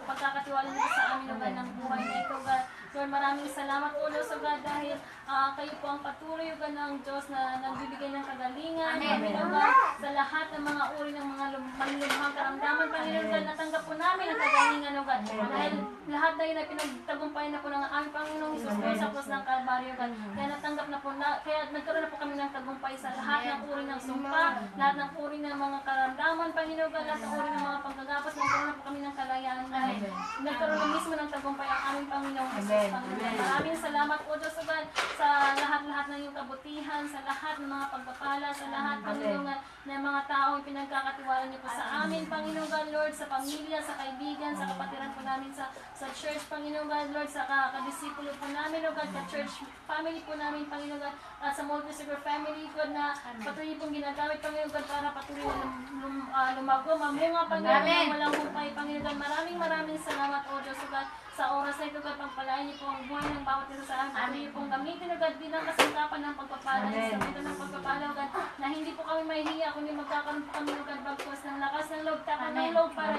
pagkakatiwala niyo sa amin, God, ng buhay na ito, God. Lord, maraming salamat po, Lord, sa God, dahil kayo po ang patuloy, God, ng Diyos na nagbibigay ng kagalingan, Panginoon God, sa lahat ng mga uri ng mga manlumhang karamdaman, Panginoon God, natanggap po namin ang kagalingan, O God, dahil lahat na yun ay pinagtagumpayan na po ng aming Panginoong Isus po sa cross ng Kalbaryo, God. Kaya natanggap na po, kaya nagkaroon na po kami ng tagumpay sa lahat ng uri ng sumpa, lahat ng uri ng mga karamdaman, Panginoon God, lahat ng uri ng mga paggagapos, nagkaroon na po kami ng kalayaan, dahil nagkaroon na mismo ng tagumpay ang aming Panginoong Isus, Panginoon. Maraming salamat po, Diyos, O God, sa lahat-lahat ng iyong kabutihan, sa lahat ng mga pagpapala, sa lahat, Panginoon God, ng mga taong pinagkakatiwala niyo po sa amin, Panginoon God, Lord, sa pamilya, sa kaibigan, sa kapatiran po namin, sa church, Panginoon God, Lord, sa kadisipulo po namin, O God, ka-church family po namin, Panginoon God, at sa multi-silver family, God, na patuloy pong ginagamit, Panginoon God, para patuloy na lumago, mamunga, Panginoon God, walang humpay, Panginoon God. Maraming salamat, O Diyos, O God, sa oras na ito, God, pagpalain niyo po ang buhay ng bawat isa sa amin. Patuloy pong gamitin, O God, bilang kasangkapan ng pagpapala, instrumento ng pagpapala, O God, na hindi hindi po kami mahihiya, kundi magkakaroon po kami ng bagkos ng lakas ng loob, tapang ng loob para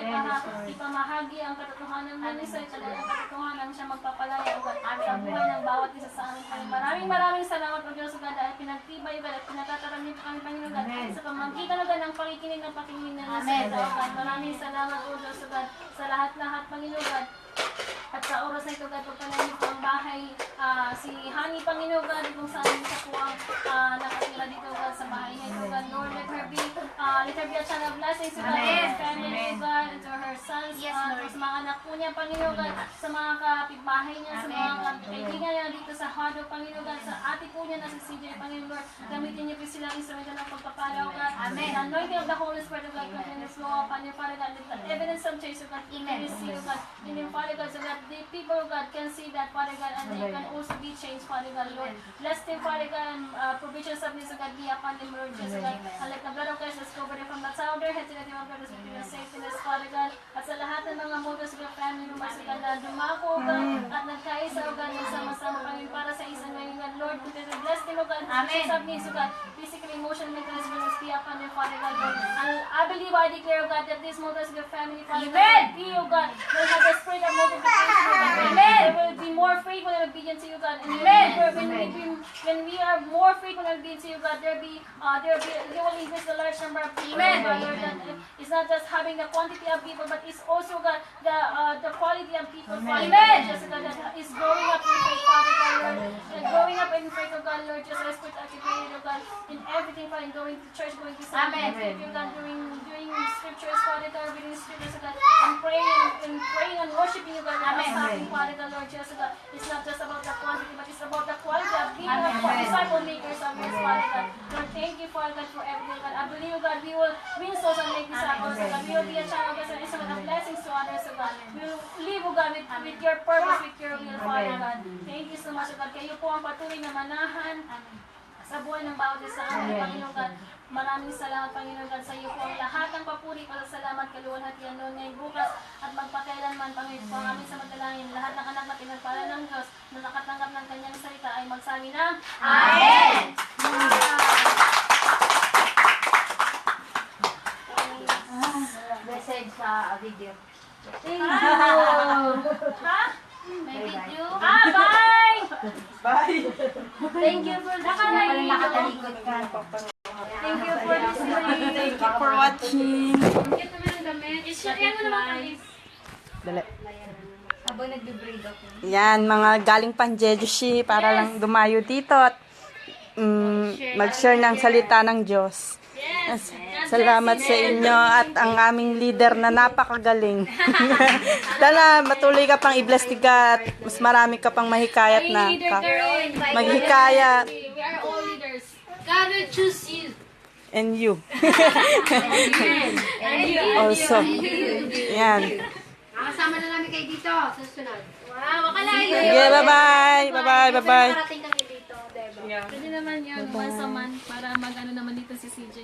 ipamahagi ang katotohanan ng Isay, talagang katotohanan siya magpapalaya ugat sa buhay ng bawat isa sa amin. Maraming salamat po Diyos ugat dahil pinagtibay ugat at pinatataran niyo po kami Panginoon ugat sa pamamagitan ugat ng pakikinig ng pakinggan ng salita ugat. Maraming salamat po Diyos ugat sa lahat-lahat Panginoon ugat. At sa oras na ito, God, pagpalain po ang bahay, si Honey, Panginoon, God, kung saan siya po ang nakatira dito, God, sa bahay niya ito, God. Lord, let her be a channel of blessings, God, to her family, God, and to her sons, sa mga anak po niya, Panginoon, God, sa mga kapitbahay niya, sa mga kaibigan niya dito sa Hado, Panginoon, God, sa ate po niya na si CJ, Panginoon, Lord, gamitin niyo po silang instrumento ng pagpapalaw, God. The anointing of the Holy Spirit of God, continues flow upon you, Father God, the evidence of change, God, receive, God, in your Father God, so that the people of God can see that, Father God, and they can also be changed, Father God, Lord. Bless them, Father God, and provisions of this, God, be upon them, Lord Jesus, God. And let the blood of Christ just cover them from the top of their head to the tip of their feet, in the safetyness, Father God. At sa lahat ng mga mothers of your family members, God, na dumako, God, at nagkaisa, God, nagsama-sama, Panginoon, para sa isang ngayon, God, Lord, continue to bless them, God, provisions of this, God, physically, emotionally, mentally, spiritually, be upon them, Father God, Lord. And I believe, I declare, God, that these mothers of your family, Father God, be, oh God, will have the spirit of multiplication, oh God. They will be more faithful and obedient to you, God. And when we are more faithful and obedient to you, God, there will increase the large number of people, God, Lord. That it's not just having the quantity of people, but it's also, God, the quality of people, Father God, just God, that is growing up in faith, Father God, Lord. And growing up in faith, oh God, Lord, just as put activated, oh God, in everything, Father, going to church, going to Sunday, oh God, doing scriptures, Father God, reading scriptures, oh God, and praying and worshiping you, God, and stopping, Father God, Lord, just God. It's not just about the quantity, but it's about the quality of being a disciple makers of yours, Father God. Lord, thank you, Father God, for everything, God. I believe, God, we will win souls and make disciples, oh God. We will be a child of God, and instrument of blessings to others, oh God. We will live, oh God, with your purpose, with your will, Father God. Thank you so much, oh God. Kayo po ang patuloy na manahan sa buhay ng bawat isa amin, Panginoon God. Maraming salamat, Panginoon God, sa iyo po ang lahat ng papuri, pasasalamat, kaluwalhatian noon ngayon bukas at magpakailanman, Panginoon po ang aming sa madalangin. Lahat ng anak na pinagpala ng Diyos na nakatanggap ng kanyang salita ay magsabi ng Amen! Message sa video. Thank you! Ha? May video. Bye! Bye! Thank you for the Nakatalikod ka. Thank you for listening. Thank you for watching. Thank you naman ang damit. Yan mo naman, please. Dali. Habang nagbe-braid ako. Yan, mga galing pang Jejushi para lang dumayo dito at mag-share ng salita ng Diyos. Yes. Salamat sa inyo at ang aming leader na napakagaling. Dala, matuloy ka pang i-bless ni God. Mas marami ka pang mahikayat na maghikayat. We are all leaders. God will choose you. And you. And you. Also. Yan. Makasama na namin kayo dito sa susunod. Wow, akalain mo Okay, bye-bye. Bye-bye, bye-bye. Parating kami dito, diba? Pwede naman yun, once a month para mag-ano naman dito si CJ.